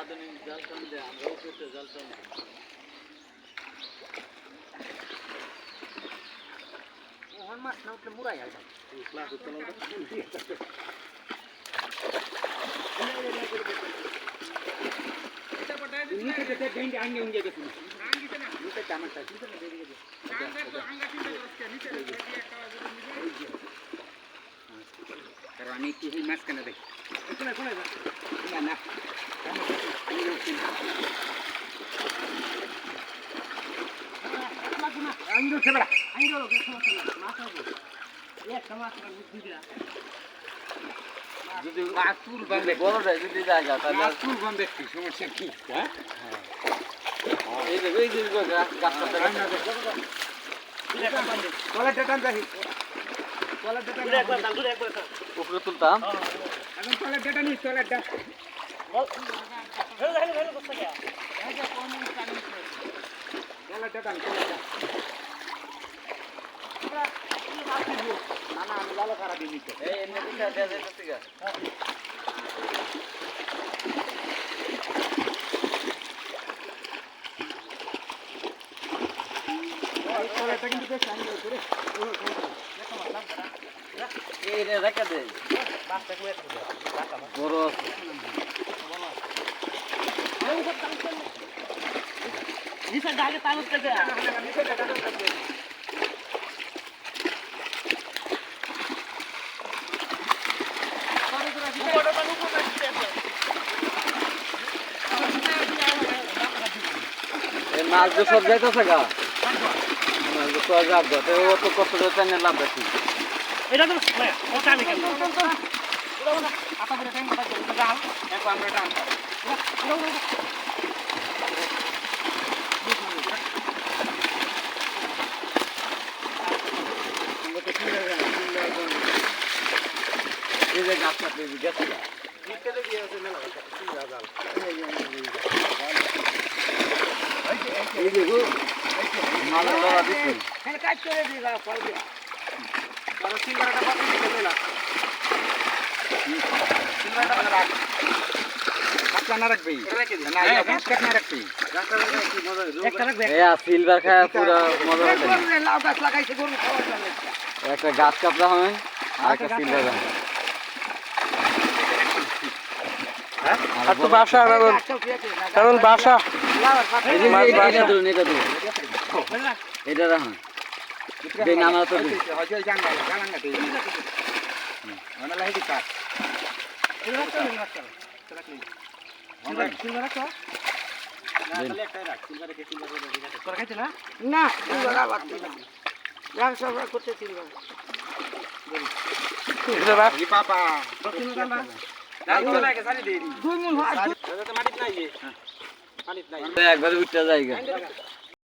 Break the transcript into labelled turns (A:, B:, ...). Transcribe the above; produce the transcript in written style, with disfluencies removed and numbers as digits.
A: আধুনিক জাল টান দেয়, আমরাও করতে জাল টান দিই।
B: মাছ না উঠলে মুড়াই আসবে। আমি একটু মাছ কেনা দেখি না
A: যদি মাছুর বাঁধে বড়টাই যদি জায়গা তাহলে
B: মাছুর বাঁধে কি সমস্যা কি? হ্যাঁ
A: এই যে গাছটা উপরে তুলতাম।
B: এখন টয়লেট ডেটা নিস, টয়লেট ডেটা না না আমি লালো খারাপ দিই নিতে
A: এই এমনি দিকে দেয়া যাইতেছে গা।
B: টয়লেটটা কিন্তু বেশ আনন্দ করে
A: এই রে রেখে দে। বড় আছে।
B: নিচে ডাকে তালুক থেকে
A: এই মাছ যে সব যাইতেছে গা। তো যাব তো ও তো কত টাইম লাভ দেখি।
B: এটা তো ও টানি কেন আপা বলে টাইম কথা বলতে যাও এক আমরা টান
A: এই যে গাছটা পেয়ে গেছে গা।
B: নিচে গিয়ে আছে মেলা সিঙ্গা জাল
A: এই যে গো মাছ ধরা দিছি।
B: হ্যাঁ কাজ করে দিলা ফল দিয়া আর সিঙ্গারাটা বাকি দিলে না সিঙ্গারাটা মানে রাখ কাটটা না রাখবি না এটা কাট না রাখবি একটা রাখবে
A: এই সিলভার খায় পুরো মজা হবে।
B: গরু লাউ গাছ লাগাইছে গরু খাওয়ার জন্য
A: একটা গাছ কাপড়া হয় আর একটা সিলভার হয়।
C: আর তো বাসা কারণ বাসা
A: এটা ধরুন এটা ধরুন এটা রাখুন এই নামা তো দিন।
B: হয়তো জাঙ্গা জাঙ্গা দেই মানে লাহি কাট এই রাখতে না রাখতে আমরা সিলভার রাখো না তাহলে একটাই রাখ সিলভার কে সিলভার করে দিই তোরা খাইছ না না সিলভার আবার রাখ সব করতে সিলভার
C: এটা রাখ
B: ই পাপা সিলভার না ডাল তো লাগে সারি দেই দুই মন হয় তো মাটিত নাই যে মাটিত নাই
A: একবার উঠতে যাই গা।